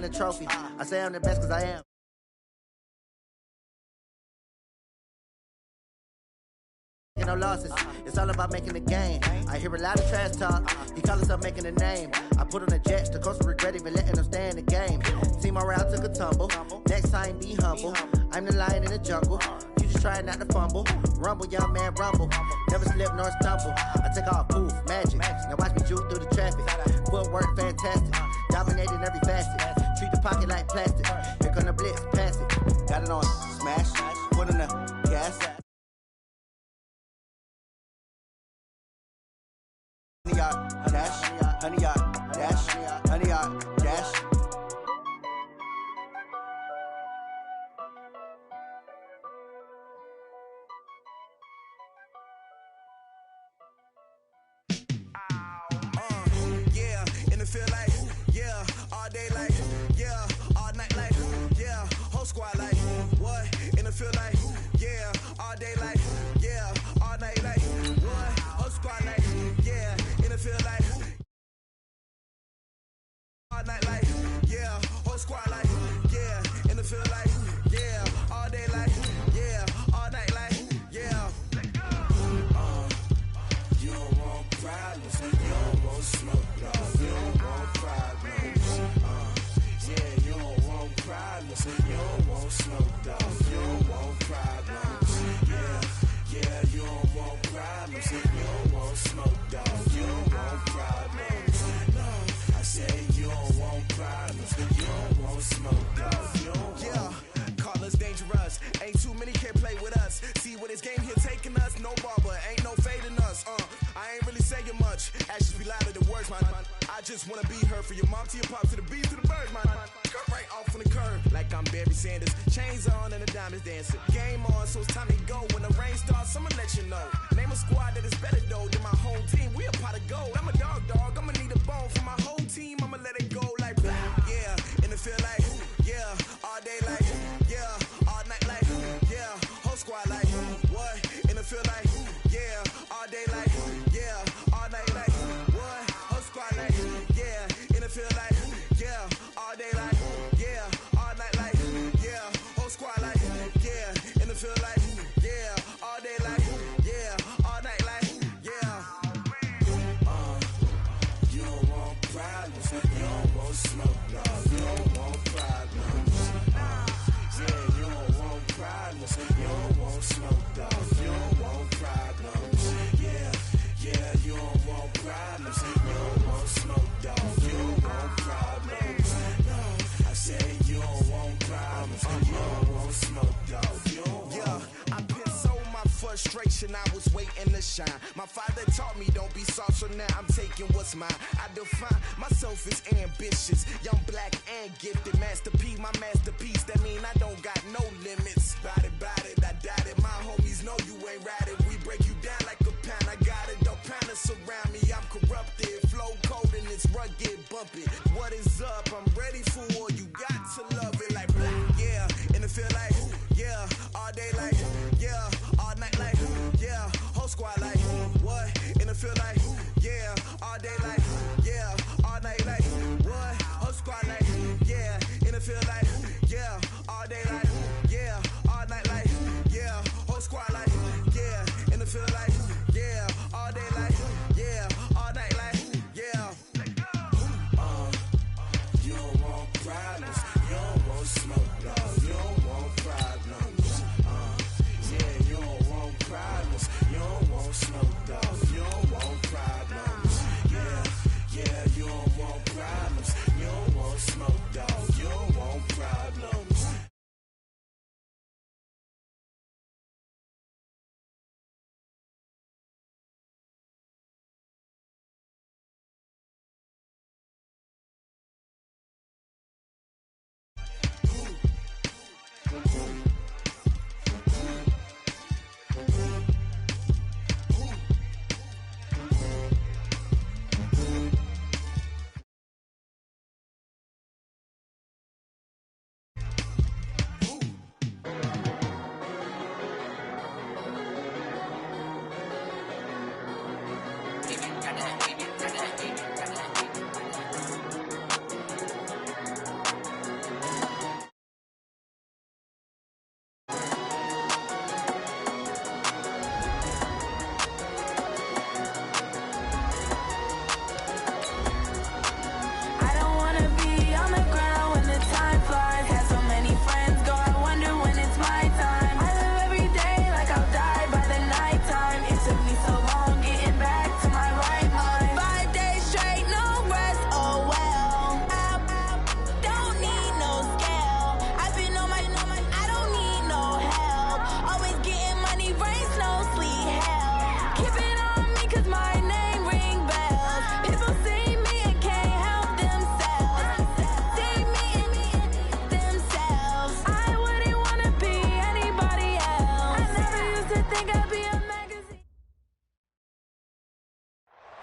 making a trophy. I say I'm the best cause I am. No losses, it's all about making the game. I hear a lot of trash talk, he call himself making a name. I put on the jets, the coast regret even letting them stay in the game. See my route took a tumble, next time be humble. I'm the lion in the jungle, you just try not to fumble. Rumble, young man, rumble, never slip nor stumble. I take off, poof, magic, now watch me juke through the traffic. Footwork fantastic, dominating every facet. Treat the pocket like plastic, here come the blitz, pass it. Got it on, smash, put in the gas. Honey yard, dash, honey yard, dash, honey yard, dash. Yeah, and it feel like, yeah, all day like, yeah, all night like, yeah, whole squad like, what? And it feel like, yeah, all day like, yeah, all night like, what? Whole squad like, yeah. Feel like all night like, yeah, whole squad like, yeah, and it feel like, yeah, all day like, yeah, all night like, yeah. You don't want problems, you don't want smoke, dog. You don't want problems, yeah, you don't want problems, you don't want smoke, dog. You don't want problems, yeah, yeah, you don't want problems, you don't want smoke, dog. You don't want problems, no. I say you don't want problems, you don't want smoke, dog. You don't want. Call us dangerous, ain't too many can play with us. See what this game here taking us, no barber, ain't no fading us. I ain't really saying much, actions be louder than words, man. I just wanna be heard from your mom to your pop to the beat to the birds, man. Cut right off on the curve, like I'm Barry Sanders. Chains on and the diamonds dancing. Game on, so it's time to go. When the rain starts, I'ma let you know. Name a squad that is better though than my home team. We a pot of gold. I'm a dog, I'ma need a bone for my whole team. I'ma let it go like blah. Yeah, and it feel like, yeah, all day like, yeah, all night like, yeah, whole squad like, what? And it feel like, yeah, all day like, yeah, all night like, what? Whole squad like, yeah, and it feel like, yeah, all day like, yeah, all night like, yeah, whole squad like, yeah, and it feel like, yeah, all day like, yeah, all night like, yeah. You don't want problems, you don't want smoke, dog. You don't want problems, yeah, you don't want problems, you don't want smoke, dog. You don't want problems, yeah, yeah, you don't want problems, you don't want smoke, dog. You don't want problems, no. I say you don't want problems, you don't want smoke, dog. You don't want. Yeah, I pissed so my frustration, I was waiting to shine. My father taught me don't be soft, so now I'm taking what's mine. I define myself as ambitious, young, black, and gifted. Master P, my masterpiece, that mean I don't got no limits. Bout it, I doubt it. My homies know you ain't ratted. We break you down like a pound. I got it, dog pounders surround me. I'm corrupted, flow cold and it's rugged, bumpy. What is up? I'm ready for war. You got to love it like blah. Yeah, and it feel like, yeah, all day like, yeah, all night like, yeah, whole squad like, what? And it feel like, yeah, all day like, yeah, all night like, what? Whole squad like, yeah, and it feel like, yeah, all day like, yeah, all night like, yeah, whole squad like, yeah, and it feel like, yeah, all day like, yeah, all night like, yeah. You don't want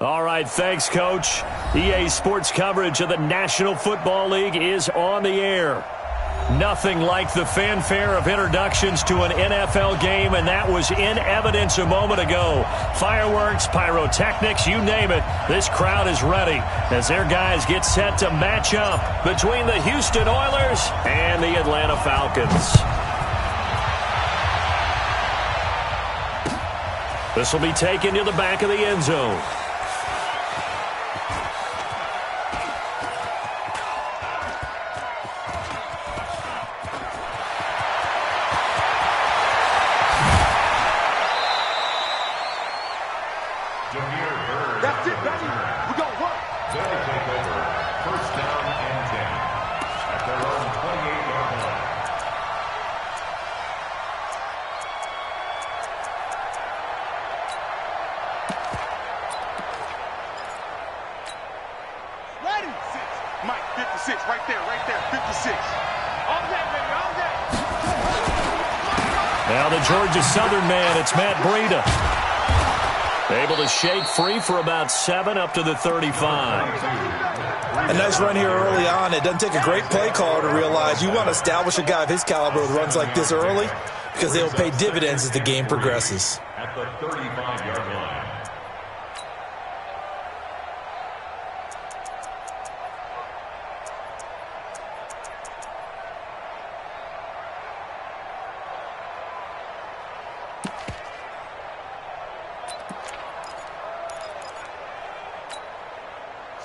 All right, thanks, Coach. EA Sports coverage of the National Football League is on the air. Nothing like the fanfare of introductions to an NFL game, and that was in evidence a moment ago. Fireworks, pyrotechnics, you name it. This crowd is ready as their guys get set to match up between the Houston Oilers and the Atlanta Falcons. This will be taken to the back of the end zone. That's it, baby. We're going to work. Then they take over. First down and 10 at their own 28-yard line. Ready? 6. Mike, 56. Right there, 56. All day, baby, all day. Now the Georgia Southern man, it's Matt Breida. Able to shake free for about 7 up to the 35. A nice run here early on. It doesn't take a great play caller to realize you want to establish a guy of his caliber with runs like this early because they'll pay dividends as the game progresses. At the 35-yard line.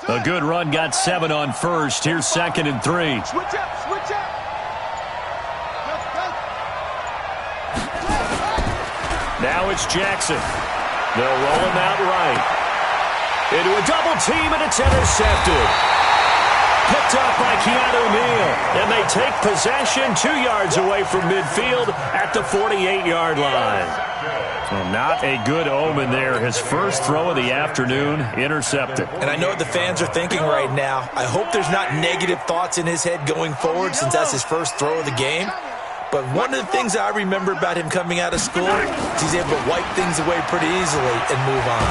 A good run got 7 on first. Here's 2nd and 3. Switch up, switch up. Now it's Jackson. They'll roll him out right. Into a double team, and it's intercepted. Picked up by Keanu Neal. And they take possession 2 yards away from midfield at the 48-yard line. Well, not a good omen there. His first throw of the afternoon, intercepted. And I know what the fans are thinking right now. I hope there's not negative thoughts in his head going forward since that's his first throw of the game. But one of the things I remember about him coming out of school is he's able to wipe things away pretty easily and move on.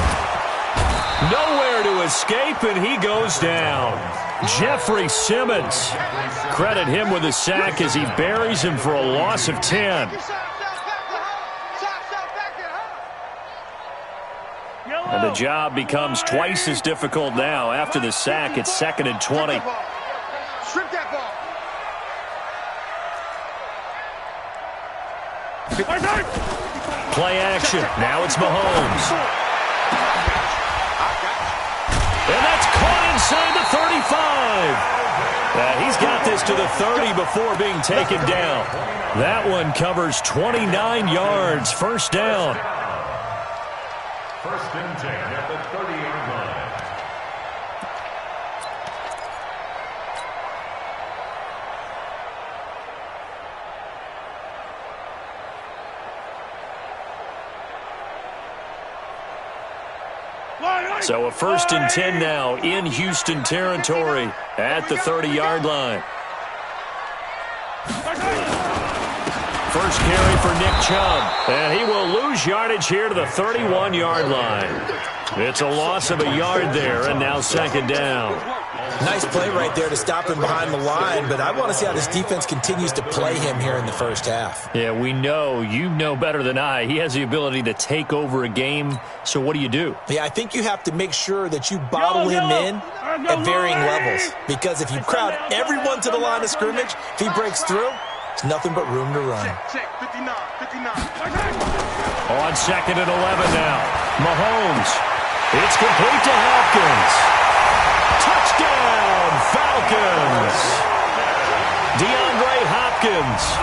Nowhere to escape, and he goes down. Jeffrey Simmons. Credit him with a sack as he buries him for a loss of 10. And the job becomes twice as difficult now. After the sack, it's 2nd and 20. Strip that ball. Play action. Now it's Mahomes. And that's caught inside the 35. He's got this to the 30 before being taken down. That one covers 29 yards. First down. First and 10 at the 30-yard line. So a 1st and 10 now in Houston territory at the 30-yard line. First carry for Nick Chubb, and he will lose yardage here to the 31-yard line. It's a loss of a yard there, and now 2nd down. Nice play right there to stop him behind the line, but I want to see how this defense continues to play him here in the first half. Yeah, we know. You know better than I. He has the ability to take over a game, so what do you do? Yeah, I think you have to make sure that you bottle him in at varying levels, because if you crowd everyone to the line of scrimmage, if he breaks through, it's nothing but room to run. Check, 59. On 2nd and 11 now. Mahomes. It's complete to Hopkins. Touchdown, Falcons. DeAndre Hopkins,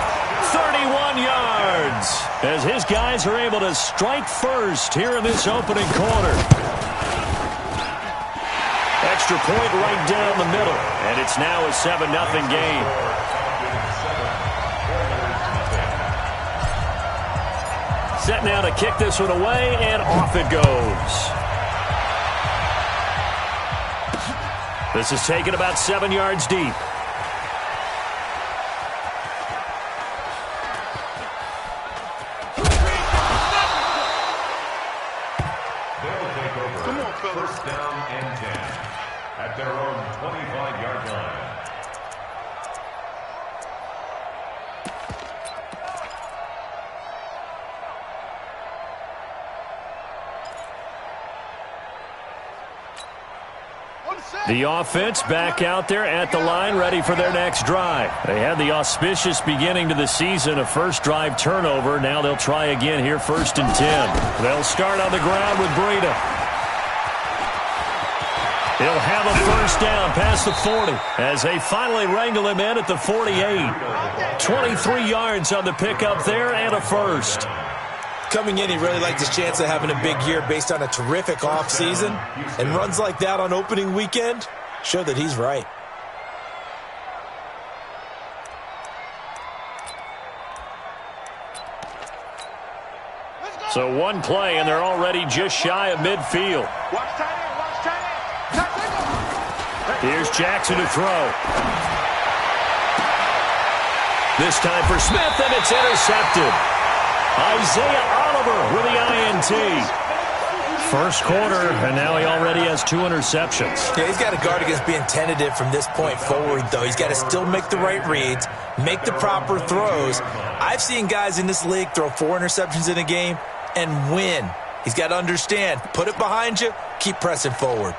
31 yards, as his guys are able to strike first here in this opening quarter. Extra point right down the middle, and it's now a 7-0 game. Set now to kick this one away, and off it goes. This is taken about 7 yards deep. Come on, fellas. at their own 25-yard line. The offense back out there at the line, ready for their next drive. They had the auspicious beginning to the season, a first drive turnover. Now they'll try again here, 1st and 10. They'll start on the ground with Breida. He'll have a first down past the 40 as they finally wrangle him in at the 48. 23 yards on the pickup there and a first. Coming in, he really liked his chance of having a big year based on a terrific offseason. And runs like that on opening weekend show that he's right. So one play, and they're already just shy of midfield. Here's Jackson to throw. This time for Smith, and it's intercepted. Isaiah Oliver with the INT. First quarter, and now he already has 2 interceptions. Yeah, he's got to guard against being tentative from this point forward, though. He's got to still make the right reads, make the proper throws. I've seen guys in this league throw 4 interceptions in a game and win. He's got to understand, put it behind you, keep pressing forward.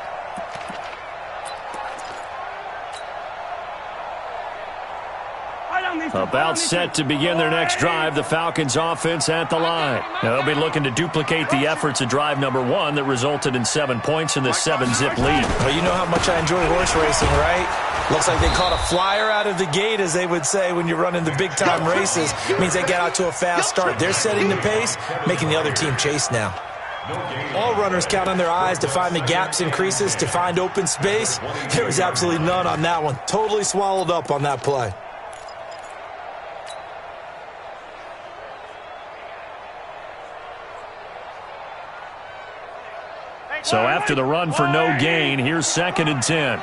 About set to begin their next drive, the Falcons offense at the line. Now they'll be looking to duplicate the efforts of drive number 1 that resulted in 7 points in the 7-zip lead. Well, you know how much I enjoy horse racing, right? Looks like they caught a flyer out of the gate, as they would say when you're running the big-time races. It means they get out to a fast start. They're setting the pace, making the other team chase now. All runners count on their eyes to find the gaps and creases, to find open space. There was absolutely none on that one. Totally swallowed up on that play. So after the run for no gain, here's 2nd and 10.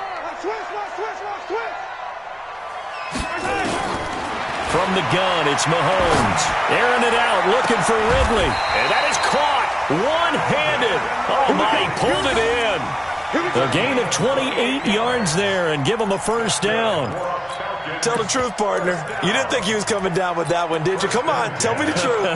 From the gun, it's Mahomes. Airing it out, looking for Ridley. And that is caught. One-handed. Oh, my, he pulled it in. A gain of 28 yards there and give him a first down. Tell the truth, partner. You didn't think he was coming down with that one, did you? Come on, tell me the truth.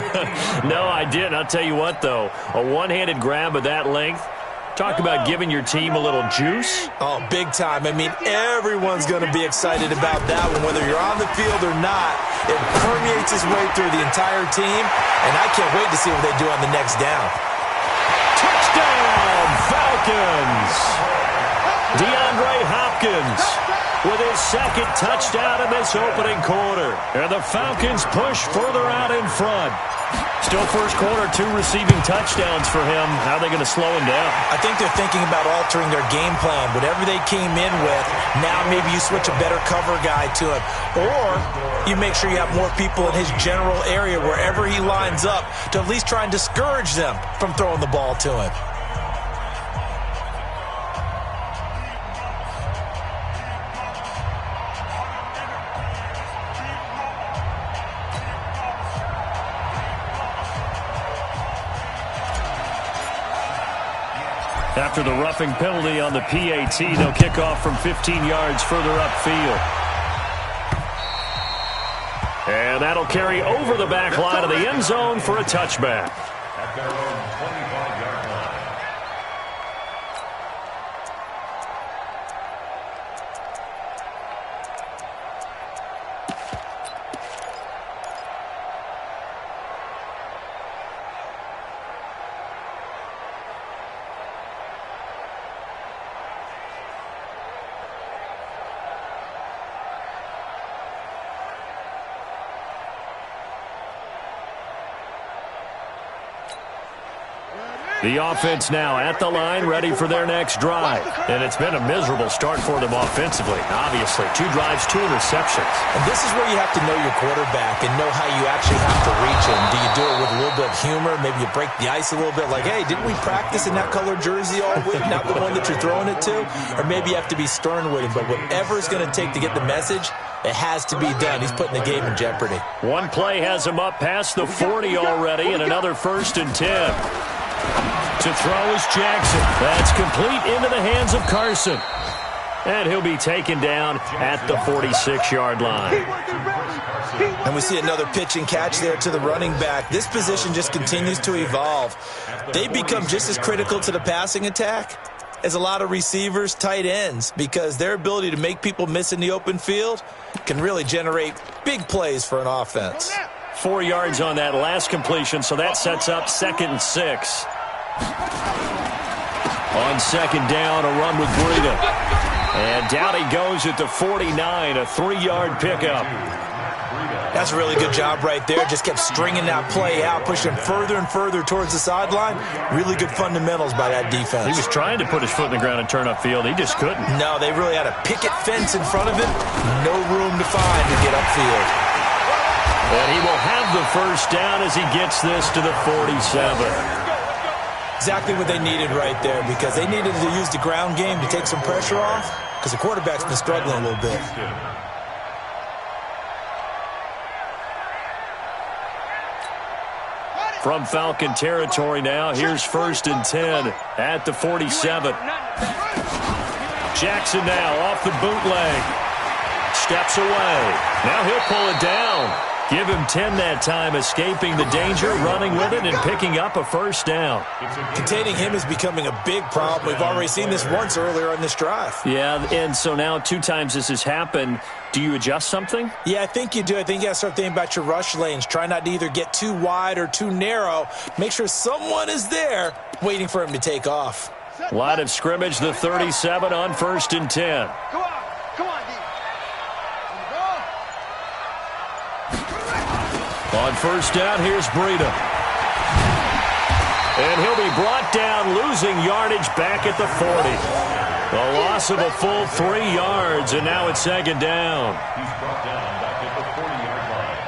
No, I didn't. I'll tell you what, though. A one-handed grab of that length. Talk about giving your team a little juice. Oh, big time. I mean, everyone's going to be excited about that one, whether you're on the field or not. It permeates its way through the entire team, and I can't wait to see what they do on the next down. Touchdown, Falcons! DeAndre Hopkins with his 2nd touchdown in this opening quarter. And the Falcons push further out in front. Still first quarter, 2 receiving touchdowns for him. How are they going to slow him down? I think they're thinking about altering their game plan. Whatever they came in with, now maybe you switch a better cover guy to him. Or you make sure you have more people in his general area wherever he lines up to at least try and discourage them from throwing the ball to him. After the roughing penalty on the PAT, they'll kick off from 15 yards further upfield. And that'll carry over the back line of the end zone for a touchback. At their own 25-yard line. The offense now at the line, ready for their next drive. And it's been a miserable start for them offensively. Obviously, 2 drives, 2 interceptions. And this is where you have to know your quarterback and know how you actually have to reach him. Do you do it with a little bit of humor? Maybe you break the ice a little bit like, hey, didn't we practice in that color jersey all week, not the one that you're throwing it to? Or maybe you have to be stern with him. But whatever it's going to take to get the message, it has to be done. He's putting the game in jeopardy. One play has him up past the 40 already, and another 1st and 10. To throw is Jackson. That's complete into the hands of Carson. And he'll be taken down at the 46-yard line. And we see another pitch and catch there to the running back. This position just continues to evolve. They become just as critical to the passing attack as a lot of receivers, tight ends, because their ability to make people miss in the open field can really generate big plays for an offense. 4 yards on that last completion, so that sets up 2nd and 6. On 2nd down, a run with Breida. And down he goes at the 49, a 3-yard pickup. That's a really good job right there. Just kept stringing that play out, pushing further and further towards the sideline. Really good fundamentals by that defense. He was trying to put his foot in the ground and turn upfield. He just couldn't. No, they really had a picket fence in front of him. No room to find to get upfield. And he will have the first down as he gets this to the 47. Exactly what they needed right there, because they needed to use the ground game to take some pressure off, because the quarterback's been struggling a little bit. From Falcon territory now, here's 1st and 10 at the 47. Jackson now off the bootleg. Steps away. Now he'll pull it down. Give him 10 that time, escaping the danger, running with it, and picking up a first down. Containing him is becoming a big problem. We've already seen this once earlier on this drive. Yeah, and so now 2 times this has happened. Do you adjust something? Yeah, I think you do. I think you got to start thinking about your rush lanes. Try not to either get too wide or too narrow. Make sure someone is there waiting for him to take off. Line of scrimmage, the 37 on 1st and 10. Come on, D. On 1st down, here's Breida. And he'll be brought down, losing yardage back at the 40. A loss of a full 3 yards, and now it's 2nd down. He's brought down back at the 40-yard line.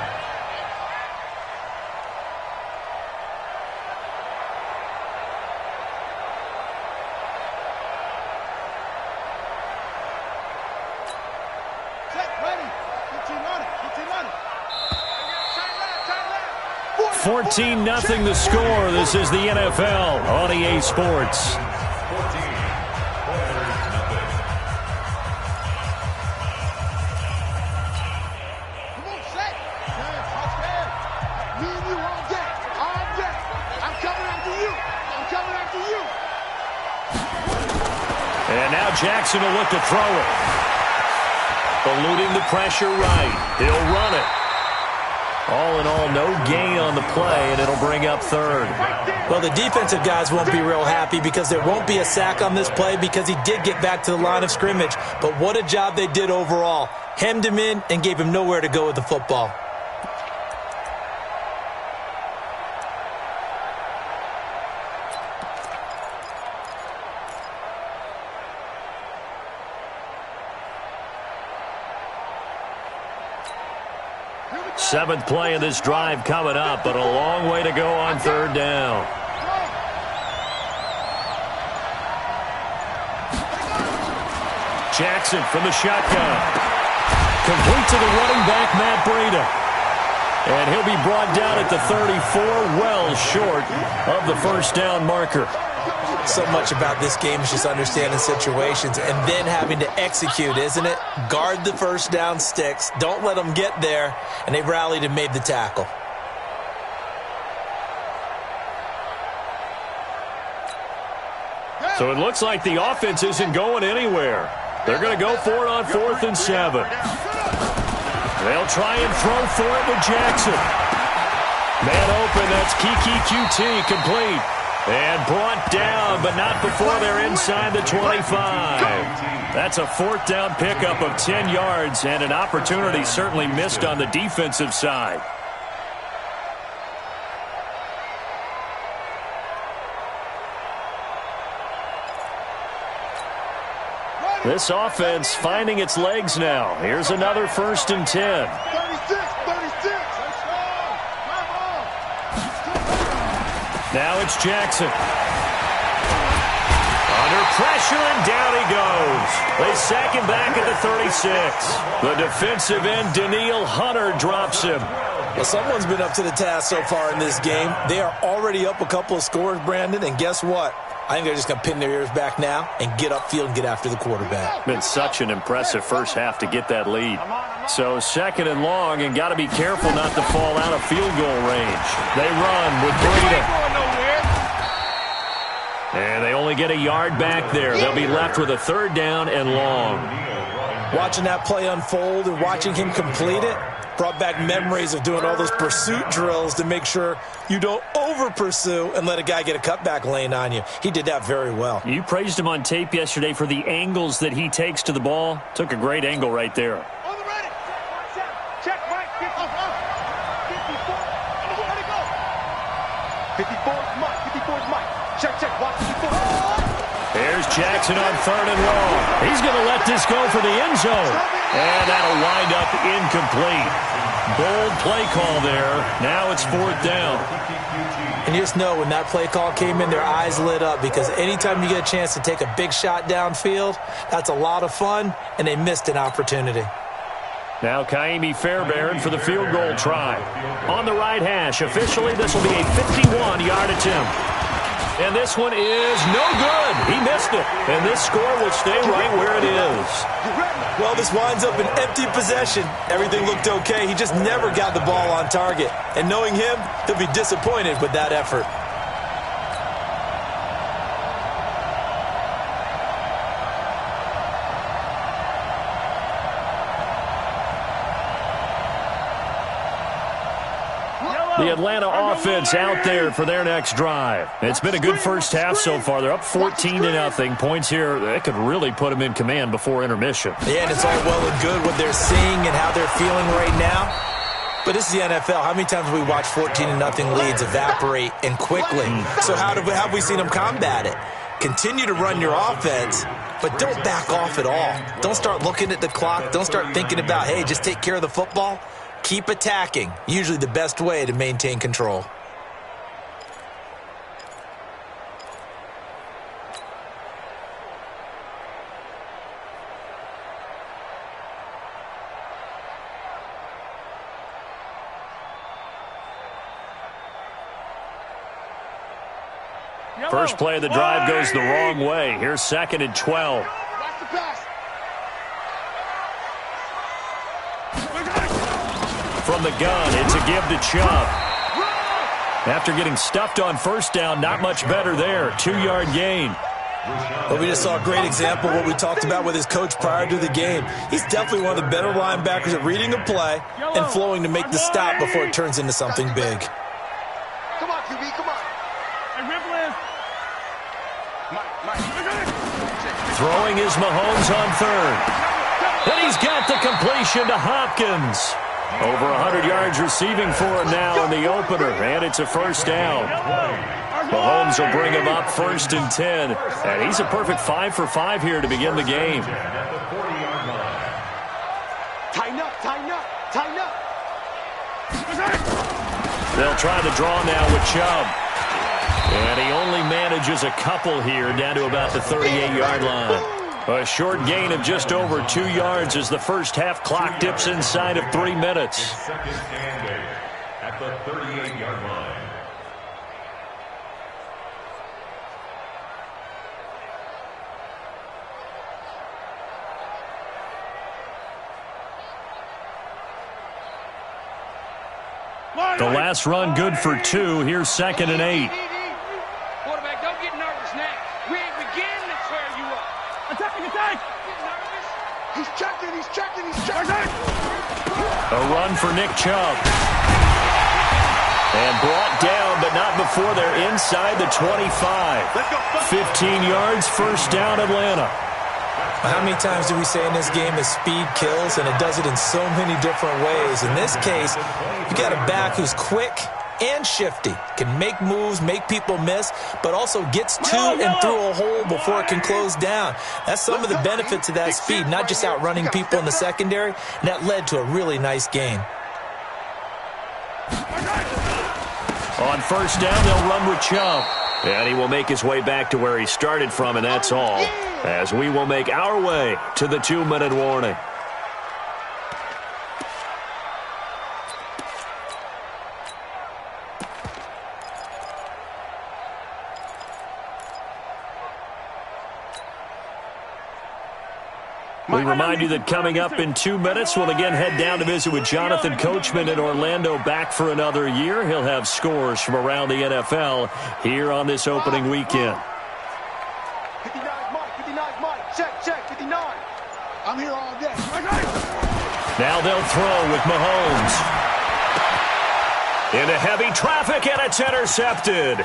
Set, ready. 14-0 the score. This is the NFL on EA Sports. 14. And now Jackson will look to throw it. Eluding the pressure right. He'll run it. All in all, no gain on the play, and it'll bring up 3rd. Well, the defensive guys won't be real happy because there won't be a sack on this play because he did get back to the line of scrimmage. But what a job they did overall. Hemmed him in and gave him nowhere to go with the football. Seventh play of this drive coming up, but a long way to go on 3rd down. Jackson from the shotgun. Complete to the running back, Matt Breida. And he'll be brought down at the 34, well short of the first down marker. So much about this game is just understanding situations and then having to execute, isn't it? Guard the first down sticks. Don't let them get there. And they rallied and made the tackle. So it looks like the offense isn't going anywhere. They're going to go for it on 4th and 7. They'll try and throw for it with Jackson. Man open, that's Kiki QT, complete. And brought down, but not before they're inside the 25. That's a 4th down pickup of 10 yards, and an opportunity certainly missed on the defensive side. This offense finding its legs now. Here's another 1st and 10. 36. Now it's Jackson. Under pressure, and down he goes. They sack him back at the 36. The defensive end, Daniil Hunter, drops him. Well, someone's been up to the task so far in this game. They are already up a couple of scores, Brandon, and guess what? I think they're just going to pin their ears back now and get upfield and get after the quarterback. Been such an impressive first half to get that lead. So 2nd and long, and got to be careful not to fall out of field goal range. They run with Breida. And they only get a yard back there. They'll be left with a 3rd down and long. Watching that play unfold and watching him complete it brought back memories of doing all those pursuit drills to make sure you don't over-pursue and let a guy get a cutback lane on you. He did that very well. You praised him on tape yesterday for the angles that he takes to the ball. Took a great angle right there. On the ready. Check right. 54. 54 is Mike. 54 is Mike. Check. Watch 54. There's Jackson on 3rd and long. He's going to let this go for the end zone. And that'll wind up incomplete. Bold play call there. Now it's 4th down. And you just know when that play call came in, their eyes lit up, because anytime you get a chance to take a big shot downfield, that's a lot of fun, and they missed an opportunity. Now Kaimi Fairbairn for the field goal try. On the right hash, officially this will be a 51-yard attempt. And this one is no good. He missed it. And this score will stay right where it is. Well, this winds up an empty possession. Everything looked okay. He just never got the ball on target. And knowing him, he'll be disappointed with that effort. The Atlanta offense out there for their next drive. It's been a good first half so far. They're up 14-0. Points here, that could really put them in command before intermission. Yeah, and it's all well and good what they're seeing and how they're feeling right now. But this is the NFL. How many times have we watched 14-0 leads evaporate and quickly? So how have we seen them combat it? Continue to run your offense, but don't back off at all. Don't start looking at the clock. Don't start thinking about, hey, just take care of the football. Keep attacking. Usually the best way to maintain control. First play of the drive goes the wrong way. Here's 2nd and 12. Watch the pass. From the gun, it's a give to Chubb. After getting stuffed on 1st down, not much better there. 2-yard gain. Well, we just saw a great example of what we talked about with his coach prior to the game. He's definitely one of the better linebackers at reading a play and flowing to make the stop before it turns into something big. Come on, QB, come on. Throwing is Mahomes on 3rd. And he's got the completion to Hopkins. Over 100 yards receiving for him now in the opener, and it's a 1st down. Mahomes will bring him up 1st and 10, and he's a perfect 5 for 5 here to begin the game. Tighten up, tighten up, tighten up. They'll try the draw now with Chubb. And he only manages a couple here down to about the 38-yard line. A short gain of just over 2 yards as the first half clock dips inside of 3 minutes. Second and 8 at the 38-yard line. The last run good for 2. Here's 2nd and 8. Quarterback, don't get nervous now. We ain't beginning to tear you up. Attack! Get nervous. He's checking. A run for Nick Chubb. And brought down, but not before they're inside the 25. 15 yards, 1st down, Atlanta. How many times do we say in this game that speed kills, and it does it in so many different ways? In this case, you got a back who's quick and shifty, can make moves, make people miss, but also gets to and through a hole before it can close down. That's some of the benefits of that speed, not just outrunning people in the secondary, and that led to a really nice gain. On 1st down, they'll run with Chubb. And he will make his way back to where he started from, and that's all. As we will make our way to the 2-minute warning. We remind you that coming up in 2 minutes, we'll again head down to visit with Jonathan Coachman in Orlando, back for another year. He'll have scores from around the NFL here on this opening weekend. 59 Mike. Check, 59. I'm here all day. Now they'll throw with Mahomes. Into heavy traffic, and it's intercepted.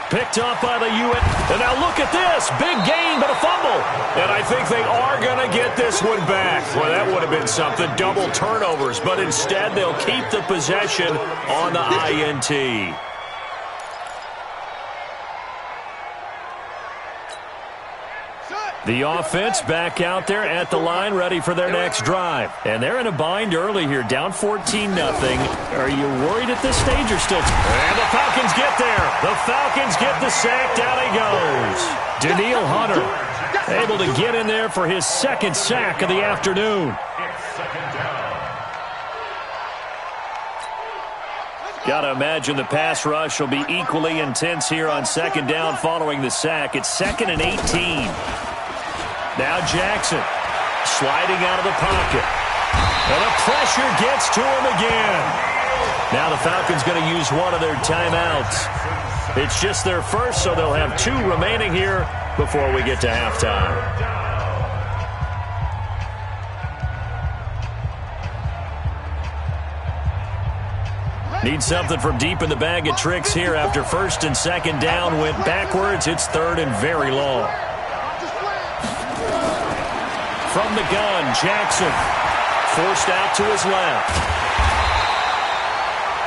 Picked up by the U.S. And now look at this. Big gain, but a fumble. And I think they are going to get this one back. Well, that would have been something. Double turnovers. But instead, they'll keep the possession on the INT. The offense back out there at the line, ready for their next drive. And they're in a bind early here, down 14-0. Are you worried at this stage or still? And the Falcons get there. The Falcons get the sack. Down he goes. Danielle Hunter able to get in there for his second sack of the afternoon. Got to imagine the pass rush will be equally intense here on second down following the sack. It's 2nd and 18. Now Jackson sliding out of the pocket. And the pressure gets to him again. Now the Falcons going to use one of their timeouts. It's just their first, so they'll have 2 remaining here before we get to halftime. Need something from deep in the bag of tricks here after 1st and 2nd down. Went backwards. It's 3rd and very long. From the gun, Jackson forced out to his left.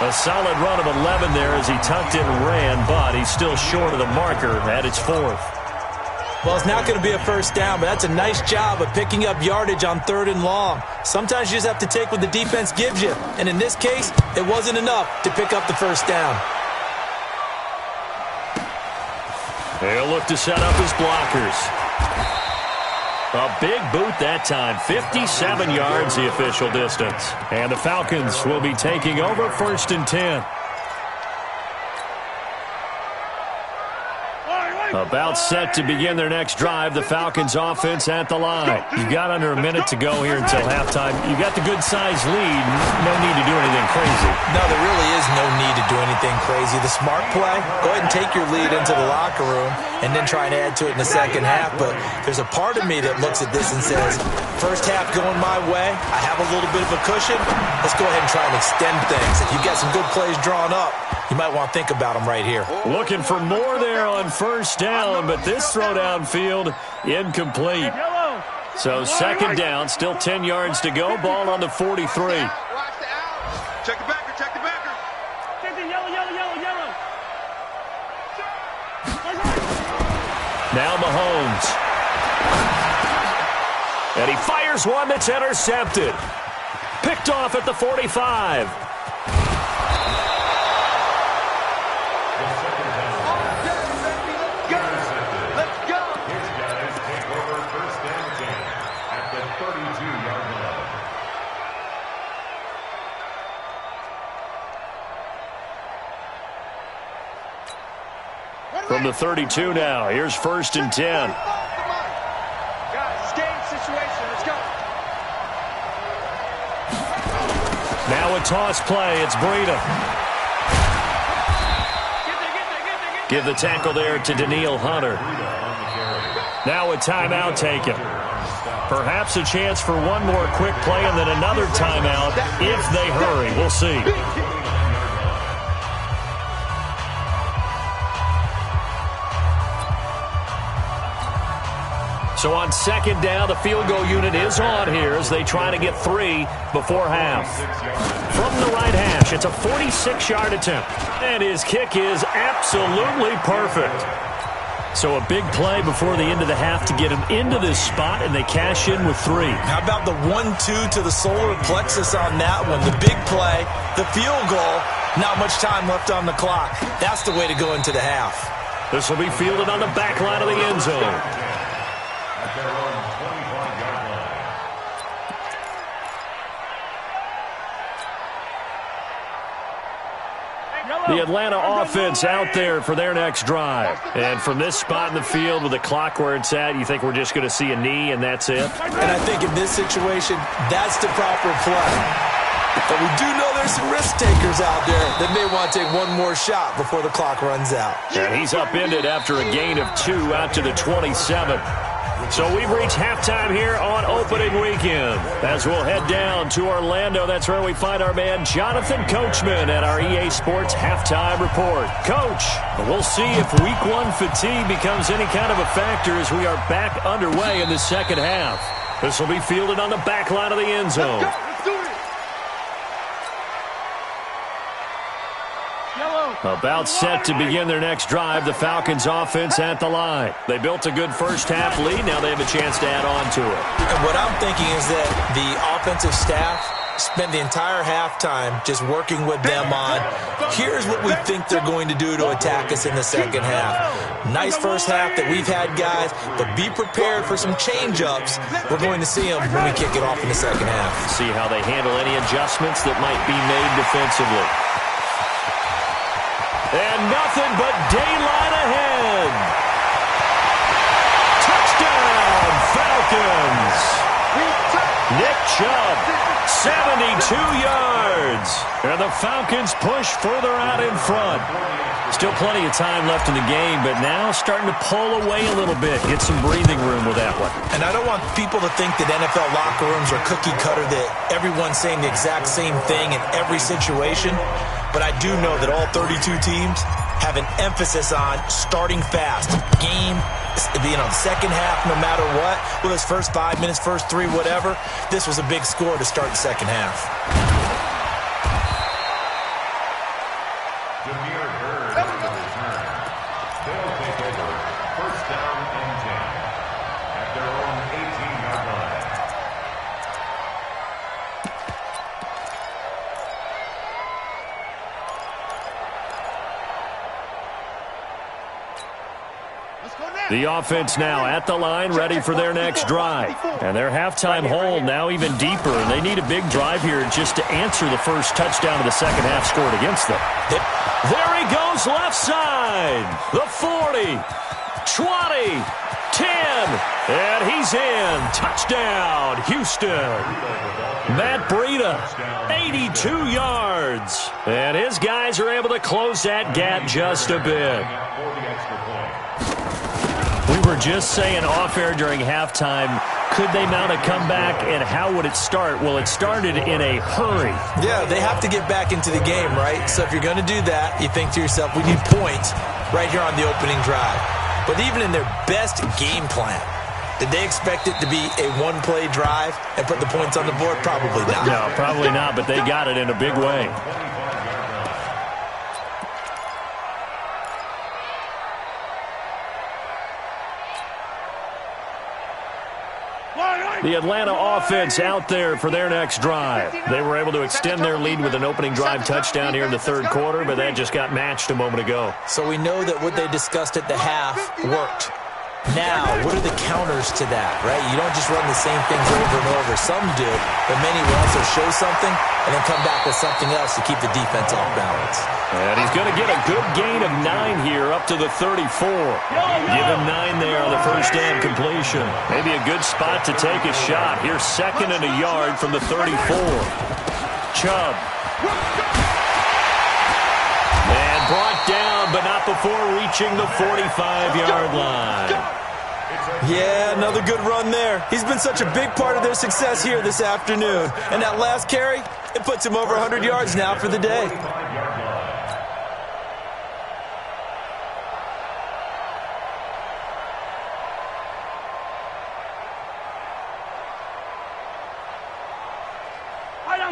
A solid run of 11 there as he tucked it and ran, but he's still short of the marker at its 4th. Well, it's not going to be a first down, but that's a nice job of picking up yardage on 3rd and long. Sometimes you just have to take what the defense gives you, and in this case, it wasn't enough to pick up the first down. They'll look to set up his blockers. A big boot that time, 57 yards the official distance. And the Falcons will be taking over 1st and 10. About set to begin their next drive. The Falcons offense at the line. You've got under a minute to go here until halftime. You've got the good-sized lead. No need to do anything crazy. No, there really is no need to do anything crazy. The smart play, go ahead and take your lead into the locker room and then try and add to it in the second half. But there's a part of me that looks at this and says, first half going my way, I have a little bit of a cushion. Let's go ahead and try and extend things. If you've got some good plays drawn up, you might want to think about them right here. Looking for more there on 1st down, but this throw downfield incomplete. So 2nd down, still 10 yards to go. Ball on the 43. Watch the out. Check the backer, check the backer. Yellow. Now Mahomes. And he fires one that's intercepted. Picked off at the 45. From the 32 now, here's 1st and 10. Guys, it's game situation. Let's go. Now a toss play. It's Breida. Give the tackle there to Danielle Hunter. Now a timeout taken. Perhaps a chance for one more quick play and then another timeout if they hurry. We'll see. So on 2nd down, the field goal unit is on here as they try to get 3 before half. From the right hash, it's a 46-yard attempt. And his kick is absolutely perfect. So a big play before the end of the half to get him into this spot, and they cash in with 3. How about the 1-2 to the solar plexus on that one? The big play, the field goal, not much time left on the clock. That's the way to go into the half. This will be fielded on the back line of the end zone. Their own 25-yard line. The Atlanta offense out there for their next drive. And from this spot in the field with the clock where it's at, you think we're just going to see a knee and that's it? And I think in this situation, that's the proper play. But we do know there's some risk takers out there that may want to take one more shot before the clock runs out. And he's upended after a gain of 2 out to the 27. So we've reached halftime here on opening weekend. As we'll head down to Orlando, that's where we find our man Jonathan Coachman at our EA Sports Halftime Report. Coach, we'll see if Week 1 fatigue becomes any kind of a factor as we are back underway in the second half. This will be fielded on the back line of the end zone. About set to begin their next drive, the Falcons offense at the line. They built a good first half lead. Now they have a chance to add on to it. And what I'm thinking is that the offensive staff spent the entire halftime just working with them on, here's what we think they're going to do to attack us in the second half. Nice first half that we've had, guys, but be prepared for some change-ups. We're going to see them when we kick it off in the second half. See how they handle any adjustments that might be made defensively. And nothing but daylight ahead. Touchdown, Falcons. Nick Chubb, 72 yards. And the Falcons push further out in front. Still plenty of time left in the game, but now starting to pull away a little bit. Get some breathing room with that one. And I don't want people to think that NFL locker rooms are cookie cutter, that everyone's saying the exact same thing in every situation. But I do know that all 32 teams have an emphasis on starting fast. Game, second half, no matter what. Well, his first 5 minutes, first 3, whatever. This was a big score to start the second half. They'll take over. First down and 10 at their own 18-yard line. The offense now at the line, ready for their next drive. And their halftime hold now even deeper, and they need a big drive here just to answer the first touchdown of the second half scored against them. There he goes left side. The 40, 20, 10, and he's in. Touchdown, Houston. Matt Breida, 82 yards. And his guys are able to close that gap just a bit. We were just saying off-air during halftime, could they mount a comeback, and how would it start? Well, it started in a hurry. Yeah, they have to get back into the game, right? So if you're going to do that, you think to yourself, we need points right here on the opening drive. But even in their best game plan, did they expect it to be a one-play drive and put the points on the board? Probably not. No, probably not, but they got it in a big way. The Atlanta offense out there for their next drive. They were able to extend their lead with an opening drive touchdown here in the third quarter, but that just got matched a moment ago. So we know that what they discussed at the half worked. Now, what are the counters to that, right? You don't just run the same things over and over. Some do, but many will also show something and then come back with something else to keep the defense off balance. And he's going to get a good gain of 9 here up to the 34. Give him 9 there on the first down completion. Maybe a good spot to take a shot. Here's second and a yard from the 34. Chubb. And brought down, but not before reaching the 45-yard line. Yeah, another good run there. He's been such a big part of their success here this afternoon. And that last carry, it puts him over 100 yards now for the day.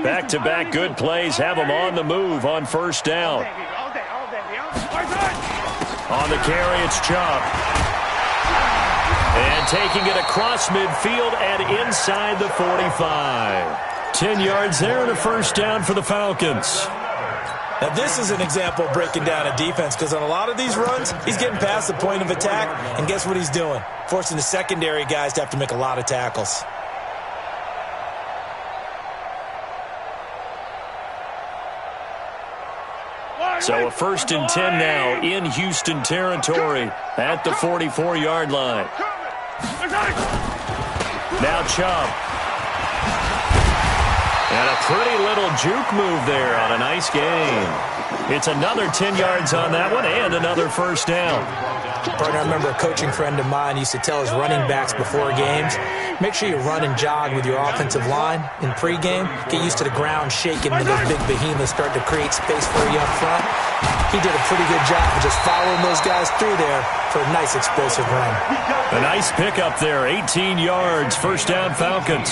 Back-to-back good plays have them on the move on first down. On the carry, it's Chubb. And taking it across midfield and inside the 45. 10 yards there and a first down for the Falcons. Now, this is an example of breaking down a defense, because on a lot of these runs, he's getting past the point of attack, and guess what he's doing? Forcing the secondary guys to have to make a lot of tackles. So a 1st and 10 now in Houston territory at the 44-yard line. Now Chubb. And a pretty little juke move there on a nice game. It's another 10 yards on that one and another 1st down. Partner, I remember a coaching friend of mine used to tell his running backs before games, make sure you run and jog with your offensive line in pregame. Get used to the ground shaking when those big behemoths start to create space for you up front. He did a pretty good job of just following those guys through there for a nice explosive run. A nice pickup there, 18 yards, 1st down Falcons.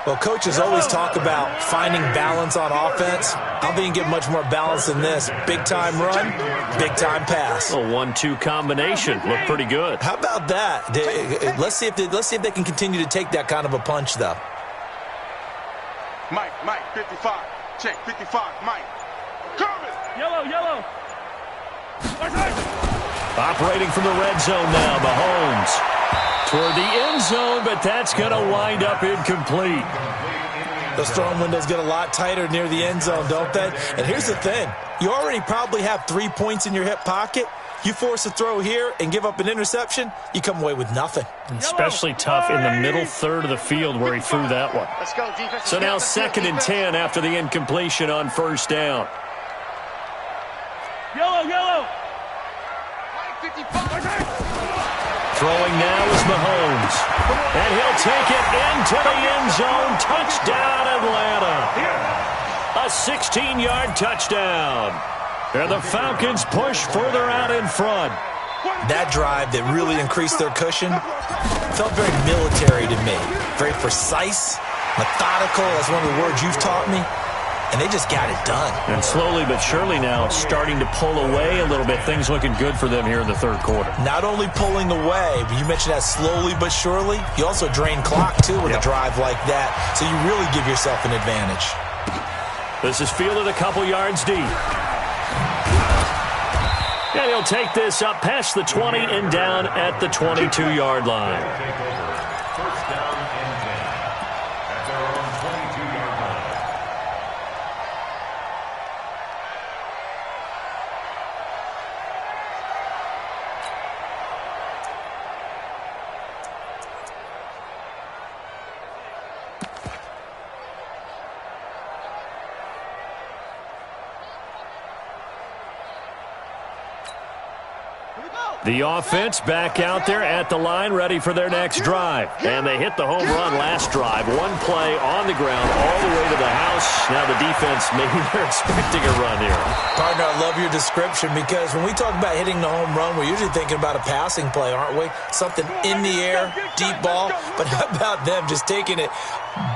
Well, coaches always talk about finding balance on offense. I don't think you can get much more balance than this. Big-time run, big-time pass. A 1-2 combination. Looked pretty good. How about that? Let's see if they can continue to take that kind of a punch, though. Mike, 55. Check, 55, Mike. Coming! Yellow. Operating from the red zone now, Mahomes. Toward the end zone, but that's going to wind up incomplete. Those throwing windows get a lot tighter near the end zone, don't they? And here's the thing. You already probably have 3 points in your hip pocket. You force a throw here and give up an interception, you come away with nothing. Especially tough in the middle third of the field where he threw that one. Let's go, defense. So now 2nd and 10 after the incompletion on 1st down. Yellow. Mike, 55. Throwing now is Mahomes. And he'll take it into the end zone. Touchdown, Atlanta. A 16-yard touchdown. And the Falcons push further out in front. That drive that really increased their cushion felt very military to me. Very precise, methodical. That's one of the words you've taught me. And they just got it done. And slowly but surely now starting to pull away a little bit. Things looking good for them here in the 3rd quarter. Not only pulling away, but you mentioned that slowly but surely. You also drain clock, too, with a drive like that. So you really give yourself an advantage. This is fielded a couple yards deep. And he'll take this up past the 20 and down at the 22-yard line. First down and 10. At their own 22-yard line. The offense back out there at the line, ready for their next drive. And they hit the home run last drive. One play on the ground all the way to the house. Now the defense, maybe they're expecting a run here. Partner, I love your description because when we talk about hitting the home run, we're usually thinking about a passing play, aren't we? Something in the air, deep ball. But how about them just taking it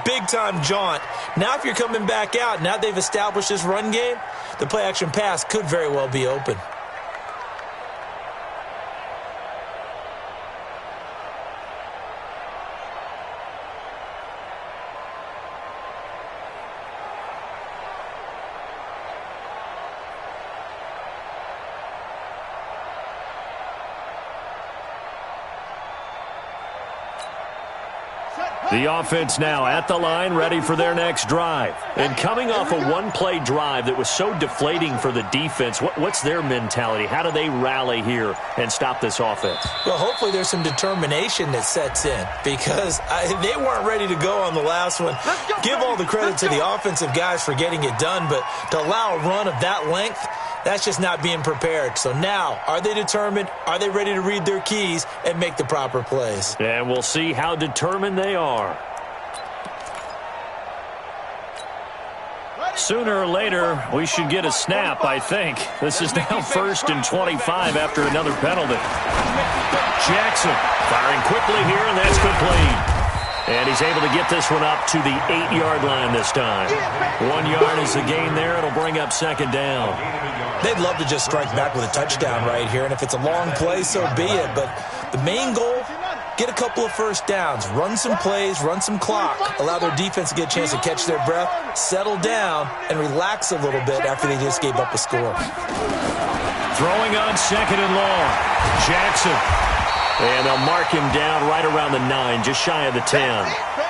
big-time jaunt? Now if you're coming back out, now they've established this run game, the play-action pass could very well be open. The offense now at the line, ready for their next drive. And coming off a one-play drive that was so deflating for the defense, what's their mentality? How do they rally here and stop this offense? Well, hopefully there's some determination that sets in because they weren't ready to go on the last one. Give all the credit to the offensive guys for getting it done, but to allow a run of that length, that's just not being prepared. So now, are they determined? Are they ready to read their keys and make the proper plays? And we'll see how determined they are. Sooner or later, we should get a snap, I think. This is now 1st and 25 after another penalty. Jackson firing quickly here, and that's complete. And he's able to get this one up to the 8-yard line this time. 1 yard is the gain there. It'll bring up 2nd down. They'd love to just strike back with a touchdown right here, and if it's a long play, so be it. But the main goal, get a couple of first downs, run some plays, run some clock, allow their defense to get a chance to catch their breath, settle down, and relax a little bit after they just gave up a score. Throwing on 2nd and long. Jackson. And they'll mark him down right around the 9, just shy of the 10.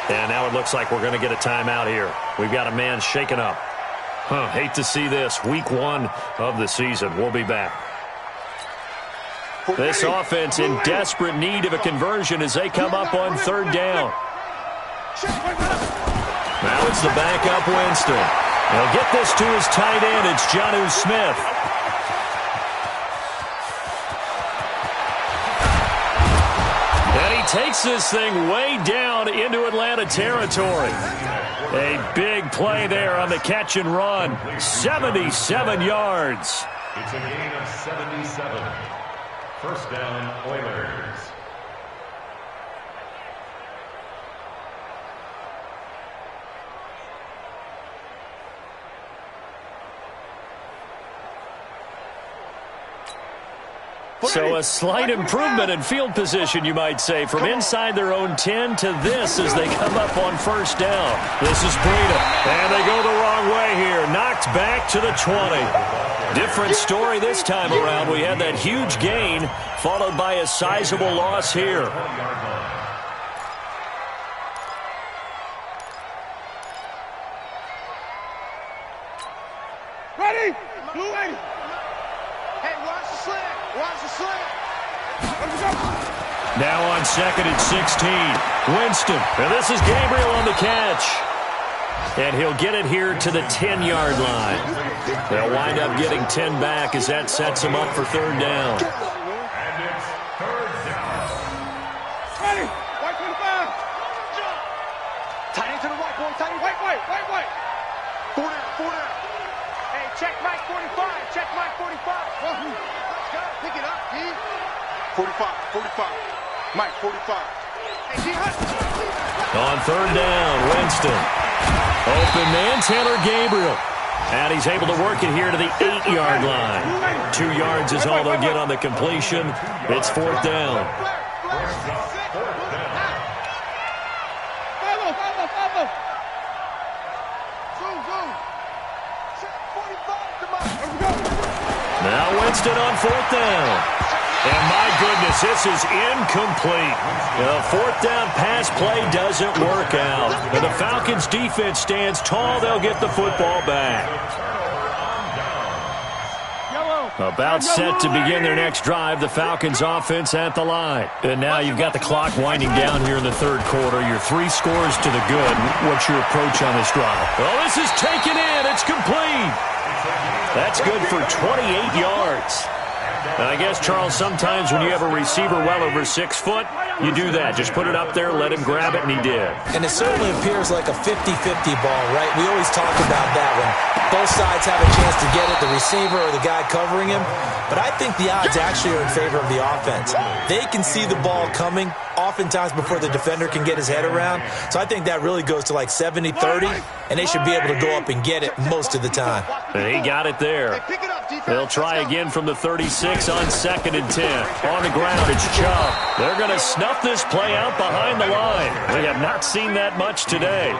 And now it looks like we're going to get a timeout here. We've got a man shaken up. Hate to see this. Week 1 of the season. We'll be back. This offense in desperate need of a conversion as they come up on 3rd down. Now it's the backup Winston. He'll get this to his tight end. It's Jonnu Smith. And he takes this thing way down into Atlanta territory. A big play there on the catch and run. 77 yards. It's a gain of 77. First down, Oilers. So a slight improvement in field position, you might say, from inside their own 10 to this as they come up on 1st down. This is Breida, and they go the wrong way here. Knocked back to the 20. Different story this time around. We had that huge gain followed by a sizable loss here. Ready? Blue 80. Hey, watch the slant. Watch the slant. Now on 2nd and 16. Winston. And this is Gabriel on the catch. And he'll get it here to the 10-yard line. They'll wind up getting 10 back as that sets them up for 3rd down. And it's 3rd down. Ready? White 25. Tight end to the right, boy. Tight end. White. 4 down. Hey, check Mike 45. Check Mike 45. Pick it up, D. 45. Mike 45. Hey, D. On 3rd down, Winston. Open man, Taylor Gabriel. And he's able to work it here to the 8-yard line. 2 yards is all they'll get on the completion. It's 4th down. Now Winston on 4th down. And my goodness, this is incomplete. The 4th down pass play doesn't work out. And the Falcons defense stands tall. They'll get the football back. About set to begin their next drive, the Falcons offense at the line. And now you've got the clock winding down here in the 3rd quarter. You're 3 scores to the good. What's your approach on this drive? Well, this is taken in. It's complete. That's good for 28 yards. And I guess, Charles, sometimes when you have a receiver well over 6 foot, you do that. Just put it up there, let him grab it, and he did. And it certainly appears like a 50-50 ball, right? We always talk about that when both sides have a chance to get it, the receiver or the guy covering him. But I think the odds actually are in favor of the offense. They can see the ball coming oftentimes before the defender can get his head around. So I think that really goes to like 70-30, and they should be able to go up and get it most of the time. And he got it there. They'll try again from the 36 on 2nd and 10. On the ground, it's Chubb. They're going to snuff this play out behind the line. We have not seen that much today.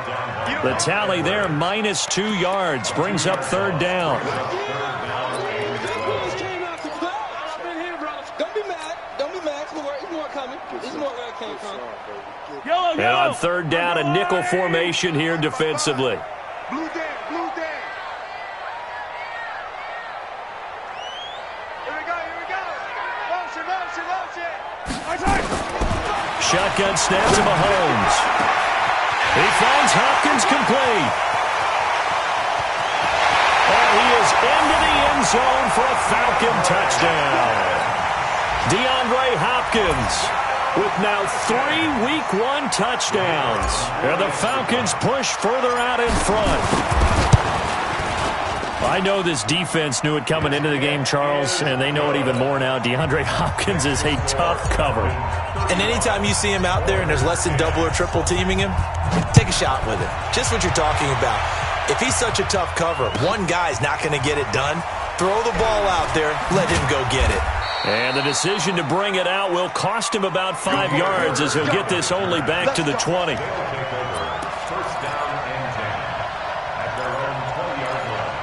The tally there, -2 yards, brings up 3rd down. And on 3rd down, a nickel formation here defensively. Blue down. Shotgun snap to Mahomes. He finds Hopkins complete. And he is into the end zone for a Falcon touchdown. DeAndre Hopkins with now 3 Week 1 touchdowns. And the Falcons push further out in front. I know this defense knew it coming into the game, Charles, and they know it even more now. DeAndre Hopkins is a tough cover. And anytime you see him out there and there's less than double or triple teaming him, take a shot with him. Just what you're talking about. If he's such a tough cover, one guy's not going to get it done. Throw the ball out there. Let him go get it. And the decision to bring it out will cost him about 5 yards as he'll get this only back to the 20. First down and 10 at their own 20-yard line.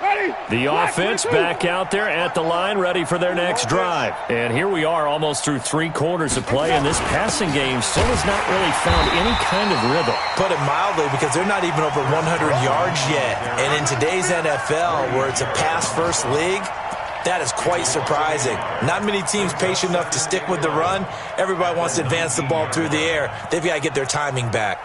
Ready? The offense back out there at the line, ready for their next drive. And here we are almost through 3 quarters of play, and this passing game still has not really found any kind of rhythm. Put it mildly, because they're not even over 100 yards yet. And in today's NFL, where it's a pass-first league, that is quite surprising. Not many teams patient enough to stick with the run. Everybody wants to advance the ball through the air. They've got to get their timing back.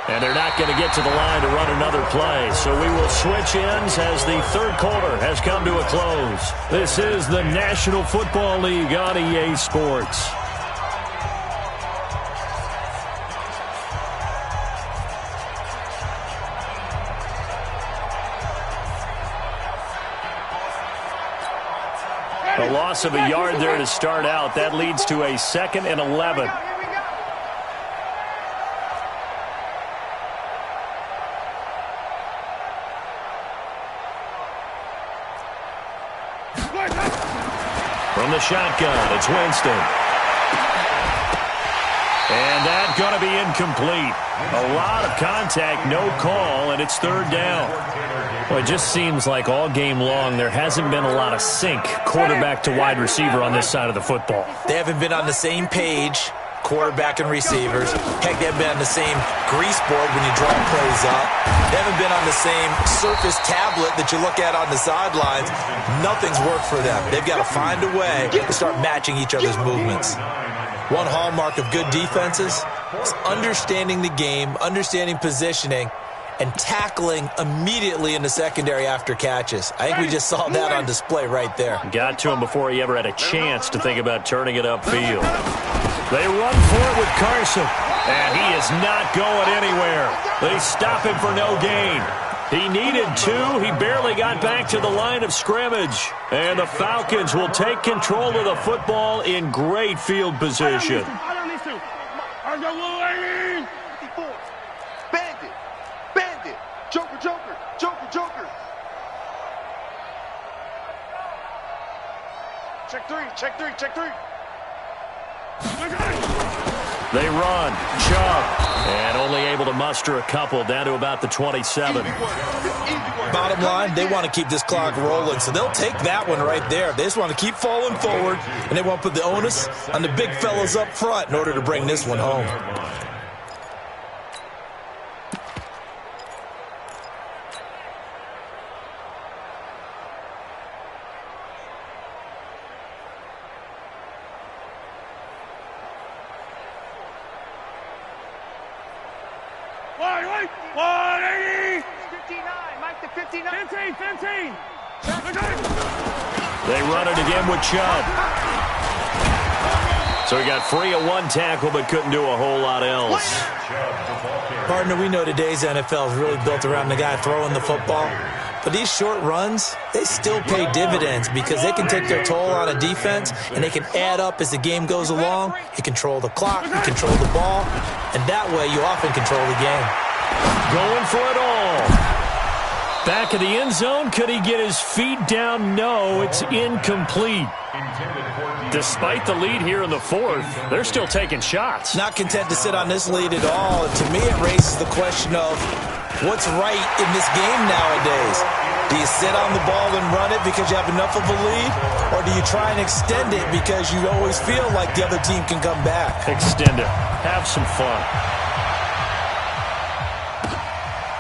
And they're not going to get to the line to run another play. So we will switch ends as the third quarter has come to a close. This is the National Football League on EA Sports. A loss of a yard there to start out. That leads to a 2nd and 11. From the shotgun, it's Winston. And that's going to be incomplete. A lot of contact, no call, and it's 3rd down. Well, it just seems like all game long there hasn't been a lot of sync quarterback to wide receiver on this side of the football. They haven't been on the same page, quarterback and receivers. Heck, they haven't been on the same grease board when you draw plays up. They haven't been on the same surface tablet that you look at on the sidelines. Nothing's worked for them. They've got to find a way to start matching each other's movements. One hallmark of good defenses is understanding the game, understanding positioning, and tackling immediately in the secondary after catches. I think we just saw that on display right there. Got to him before he ever had a chance to think about turning it upfield. They run for it with Carson, and he is not going anywhere. They stop him for no gain. He needed 2. He barely got back to the line of scrimmage. And the Falcons will take control of the football in great field position. Bandit. Joker. Check three. They run. Chubb. And only able to muster a couple down to about the 27. Bottom line, they want to keep this clock rolling, so they'll take that one right there. They just want to keep falling forward, and they want to put the onus on the big fellas up front in order to bring this one home. They run it again with Chubb. So he got free of 1 tackle but couldn't do a whole lot else. Partner, we know today's NFL is really built around the guy throwing the football. But these short runs, they still pay dividends because they can take their toll on a defense and they can add up as the game goes along. You control the clock, you control the ball, and that way you often control the game. Going for it all. Back of the end zone. Could he get his feet down? No, it's incomplete. Despite the lead here in the 4th, they're still taking shots. Not content to sit on this lead at all. To me, it raises the question of what's right in this game nowadays. Do you sit on the ball and run it because you have enough of a lead? Or do you try and extend it because you always feel like the other team can come back? Extend it. Have some fun.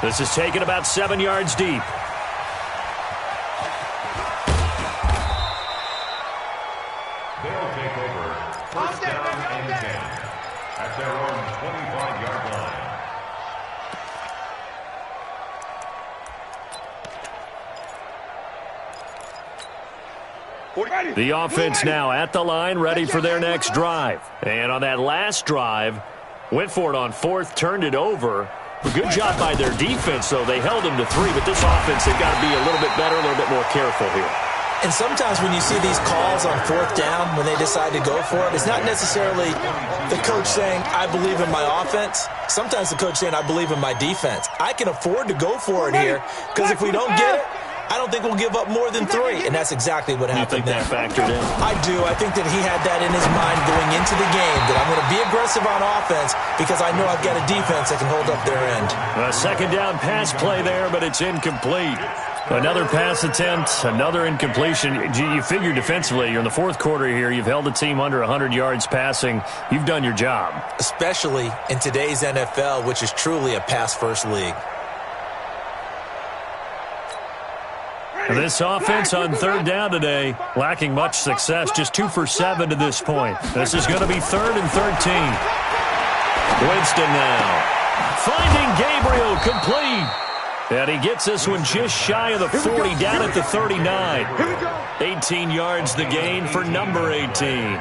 This is taken about 7 yards deep. They'll take over 1st down and 10 at their own 25-yard line. The offense now at the line, ready for their next drive. And on that last drive, went for it on 4th, turned it over. A good job by their defense, though. They held them to 3, but this offense, they've got to be a little bit better, a little bit more careful here. And sometimes when you see these calls on 4th down, when they decide to go for it, it's not necessarily the coach saying, I believe in my offense. Sometimes the coach saying, I believe in my defense. I can afford to go for it here because if we don't get it, I don't think we'll give up more than 3, and that's exactly what happened there. You think that factored in? I do. I think that he had that in his mind going into the game, that I'm going to be aggressive on offense because I know I've got a defense that can hold up their end. A second down pass play there, but it's incomplete. Another pass attempt, another incompletion. You figure defensively, you're in the fourth quarter here. You've held the team under 100 yards passing. You've done your job. Especially in today's NFL, which is truly a pass-first league. This offense on third down today, lacking much success, just 2 for 7 to this point. This is going to be 3rd and 13. Winston now. Finding Gabriel, complete. And he gets this one just shy of the 40, down at the 39. 18 yards the gain for number 18.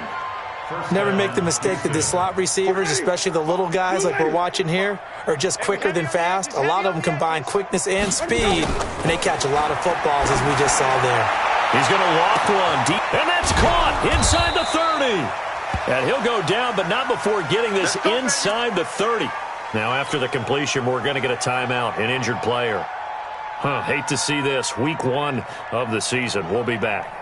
Never make the mistake that the slot receivers, especially the little guys like we're watching here, are just quicker than fast. A lot of them combine quickness and speed, and they catch a lot of footballs, as we just saw there. He's going to loft one deep, and that's caught inside the 30. And he'll go down, but not before getting this inside the 30. Now, after the completion, we're going to get a timeout, an injured player. Hate to see this. Week 1 of the season. We'll be back.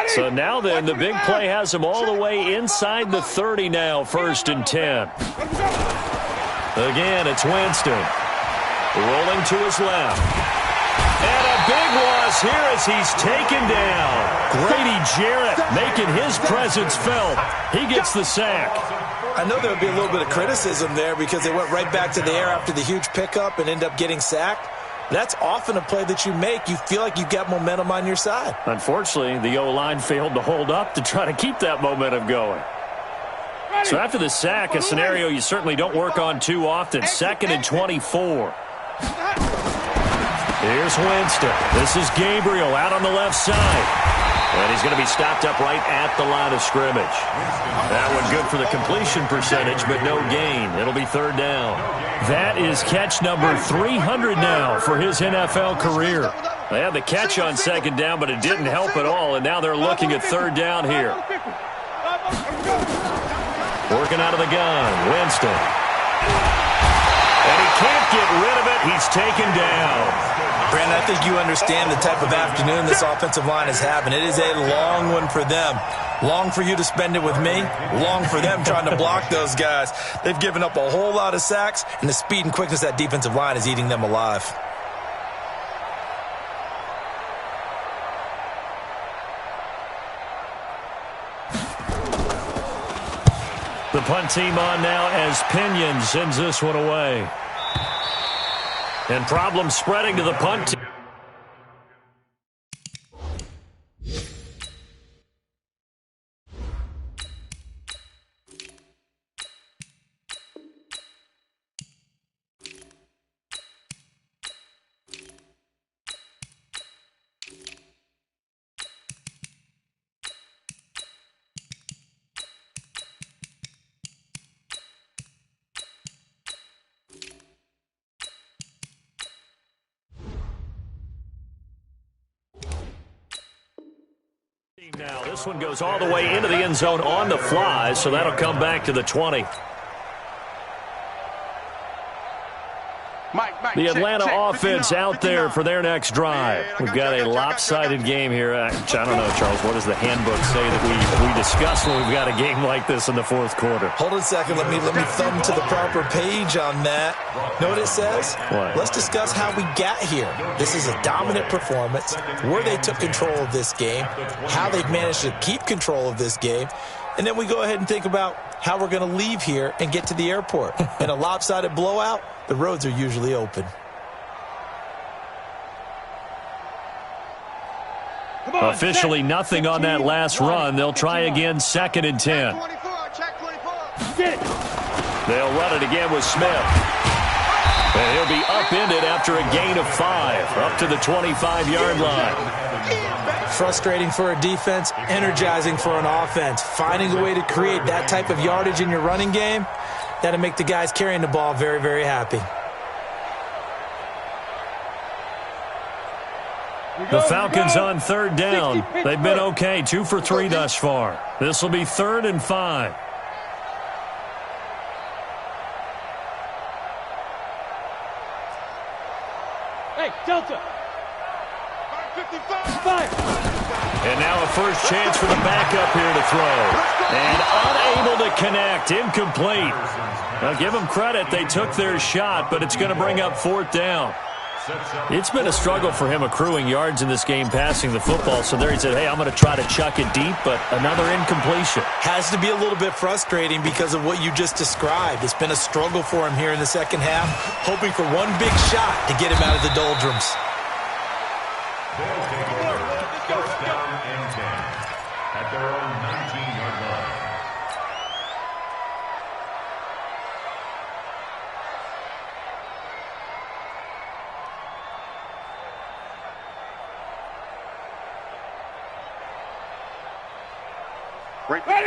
So now then, the big play has him all the way inside the 30 now, 1st and 10. Again, it's Winston. Rolling to his left. And a big loss here as he's taken down. Grady Jarrett making his presence felt. He gets the sack. I know there would be a little bit of criticism there because they went right back to the air after the huge pickup and end up getting sacked. That's often a play that you make. You feel like you've got momentum on your side. Unfortunately, the O-line failed to hold up to try to keep that momentum going. So after the sack, a scenario you certainly don't work on too often. 2nd and 24. Here's Winston. This is Gabriel out on the left side. And he's going to be stopped up right at the line of scrimmage. That one good for the completion percentage, but no gain. It'll be 3rd down. That is catch number 300 now for his NFL career. They had the catch on 2nd down, but it didn't help at all, and now they're looking at 3rd down here. Working out of the gun, Winston. And he can't get rid of it. He's taken down. Brandon, I think you understand the type of afternoon this offensive line is having. It is a long one for them. Long for you to spend it with me. Long for them trying to block those guys. They've given up a whole lot of sacks, and the speed and quickness of that defensive line is eating them alive. The punt team on now as Pinion sends this one away. And problems spreading to the punt team. Now, this one goes all the way into the end zone on the fly, so that'll come back to the 20. The Atlanta offense out there for their next drive. We've got a lopsided game here. I don't know, Charles, what does the handbook say that we discuss when we've got a game like this in the fourth quarter? Hold it a second. Let me thumb to the proper page on that. Know what it says? What? Let's discuss how we got here. This is a dominant performance, where they took control of this game, how they've managed to keep control of this game, and then we go ahead and think about how we're going to leave here and get to the airport. In a lopsided blowout, the roads are usually open. Officially nothing on that last run. They'll try again, 2nd and 10. They'll run it again with Smith. And he'll be upended after a gain of 5, up to the 25-yard line. Frustrating for a defense, energizing for an offense. Finding a way to create that type of yardage in your running game, that'll make the guys carrying the ball very, very happy. The Falcons on 3rd down. They've been okay, 2 for 3 thus far. This will be 3rd and 5. Hey, Delta, And now a first chance for the backup here to throw. And unable to connect. Incomplete. Now, give them credit. They took their shot, but it's going to bring up fourth down. It's been a struggle for him accruing yards in this game passing the football. So there he said, hey, I'm going to try to chuck it deep, but another incompletion. Has to be a little bit frustrating because of what you just described. It's been a struggle for him here in the second half, hoping for one big shot to get him out of the doldrums. They'll take over. First down and 10 at their own 19-yard line.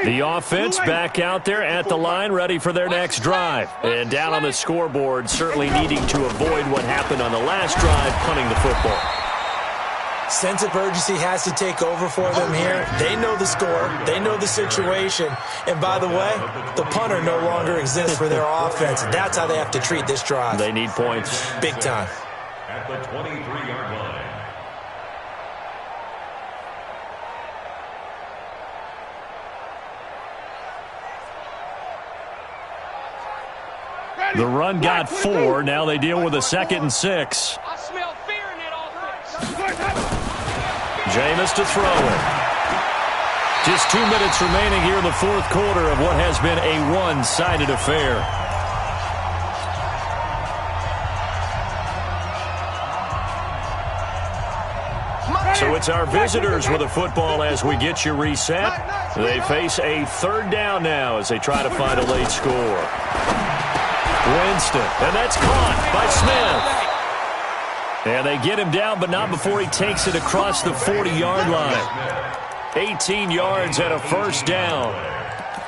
The offense back out there at the line, ready for their next drive. And down on the scoreboard, certainly needing to avoid what happened on the last drive, punting the football. Sense of urgency has to take over for them here. They know the score. They know the situation. And by the way, the punter no longer exists for their offense. That's how they have to treat this drive. They need points. Big time. At the 23-yard line. The run got 4. Now they deal with a 2nd and 6. I smell fear in that offense. Jameis to throw it. Just 2 minutes remaining here in the fourth quarter of what has been a one-sided affair. So it's our visitors with the football as we get you reset. They face a third down now as they try to find a late score. Winston, and that's caught by Smith. And they get him down, but not before he takes it across the 40-yard line. 18 yards and a first down.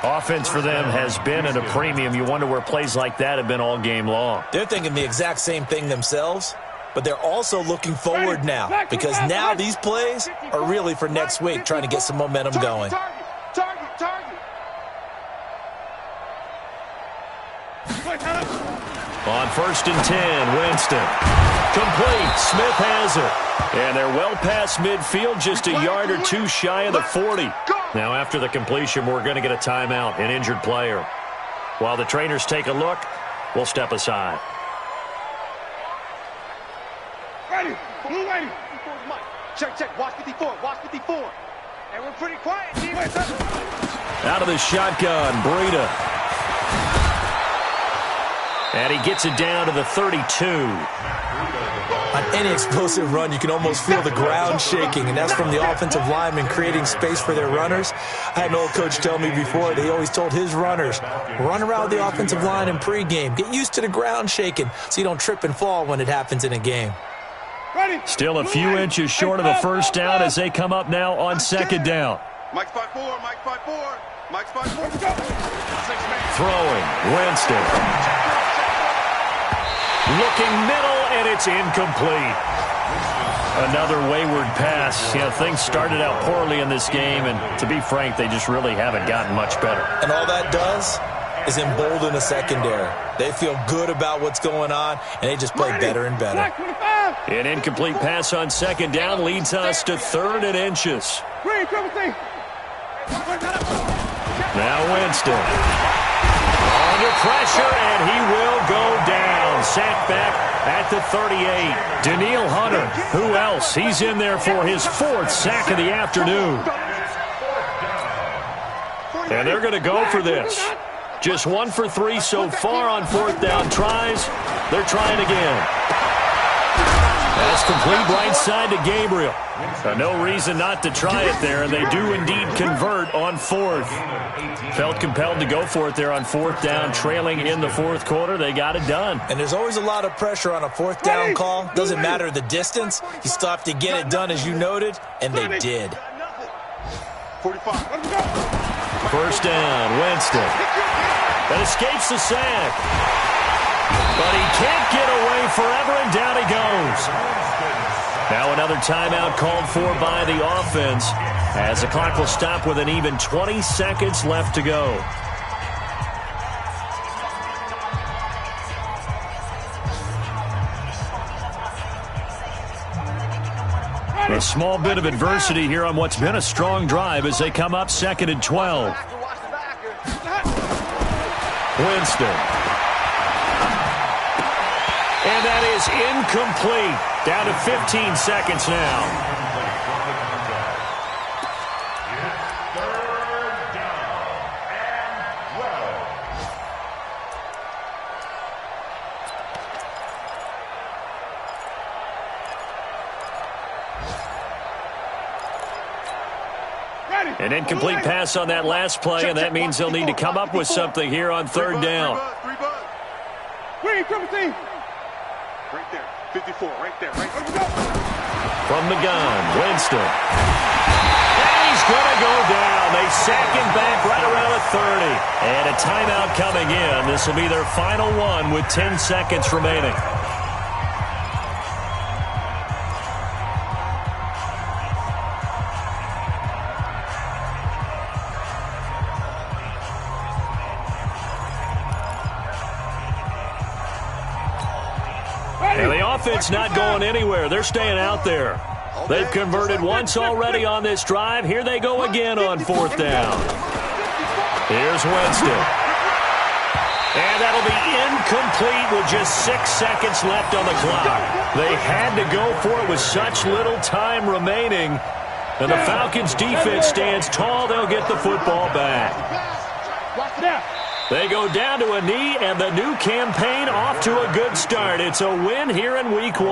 Offense for them has been at a premium. You wonder where plays like that have been all game long. They're thinking the exact same thing themselves, but they're also looking forward now because now these plays are really for next week, trying to get some momentum going. On 1st and 10, Winston. Complete. Smith has it. And they're well past midfield, just a yard or two shy of the 40. Now after the completion, we're going to get a timeout, an injured player. While the trainers take a look, we'll step aside. Ready. Check. Watch 54. Watch 54. And we're pretty quiet, team. Out of the shotgun, Breida. And he gets it down to the 32. On any explosive run, you can almost feel the ground shaking, and that's from the offensive linemen creating space for their runners. I had an old coach tell me before, he always told his runners, run around the offensive line in pregame. Get used to the ground shaking so you don't trip and fall when it happens in a game. Still a few inches short of the first down as they come up now on 2nd down. Mike's 5-4. Mike's 5-4. Mike's 5-4. Throwing, Winston. Looking middle, and it's incomplete. Another wayward pass. You know, things started out poorly in this game, and to be frank, they just really haven't gotten much better. And all that does is embolden a secondary. They feel good about what's going on, and they just play better and better. An incomplete pass on 2nd down leads us to 3rd and inches. Now Winston. Under pressure, and he will go down. Sacked back at the 38. Danielle Hunter, who else? He's in there for his 4th sack of the afternoon. And they're going to go for this. Just 1 for 3 so far on 4th down tries. They're trying again. That's complete right side to Gabriel. No reason not to try it there, and they do indeed convert on 4th. Felt compelled to go for it there on 4th down, trailing in the 4th quarter. They got it done. And there's always a lot of pressure on a 4th down call. Doesn't matter the distance. You still have to get it done, as you noted, and they did. 45. First down, Winston. That escapes the sack. But he can't get away forever, and down he goes. Now another timeout called for by the offense as the clock will stop with an even 20 seconds left to go. A small bit of adversity here on what's been a strong drive as they come up 2nd and 12. Winston. And that is incomplete. Down to 15 seconds now. An incomplete pass on that last play, and that means they'll need to come up with something here on 3rd down. Green, triple team. Right there, 54, right there, right there. From the gun, Winston. And he's going to go down. They sack him back right around the 30. And a timeout coming in. This will be their final one with 10 seconds remaining. And the offense not going anywhere. They're staying out there. They've converted once already on this drive. Here they go again on 4th down. Here's Winston. And that'll be incomplete with just 6 seconds left on the clock. They had to go for it with such little time remaining. And the Falcons' defense stands tall. They'll get the football back. Watch it out. They go down to a knee, and the new campaign off to a good start. It's a win here in Week 1.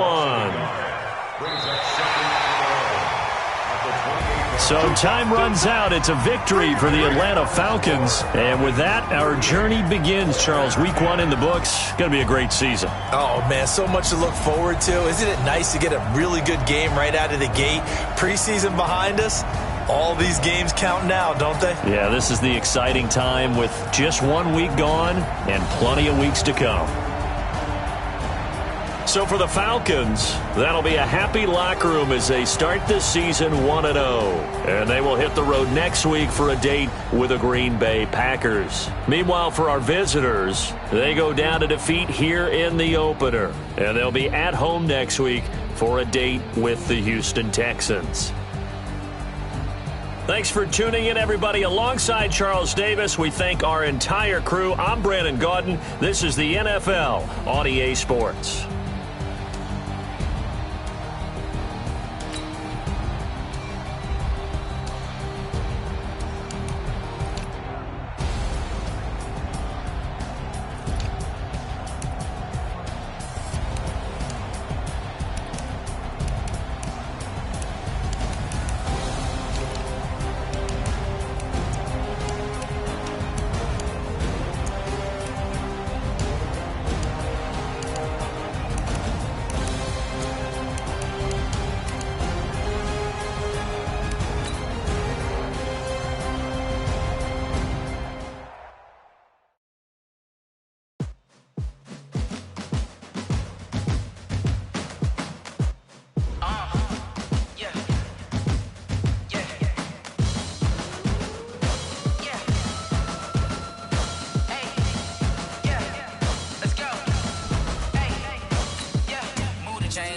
So time runs out. It's a victory for the Atlanta Falcons. And with that, our journey begins, Charles. Week 1 in the books. Going to be a great season. Oh, man, so much to look forward to. Isn't it nice to get a really good game right out of the gate? Preseason behind us. All these games count now, don't they? Yeah, this is the exciting time with just 1 week gone and plenty of weeks to come. So for the Falcons, that'll be a happy locker room as they start this season 1-0. And they will hit the road next week for a date with the Green Bay Packers. Meanwhile, for our visitors, they go down to defeat here in the opener. And they'll be at home next week for a date with the Houston Texans. Thanks for tuning in, everybody. Alongside Charles Davis, we thank our entire crew. I'm Brandon Gaudin. This is the NFL on EA Sports.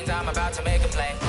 I'm about to make a play.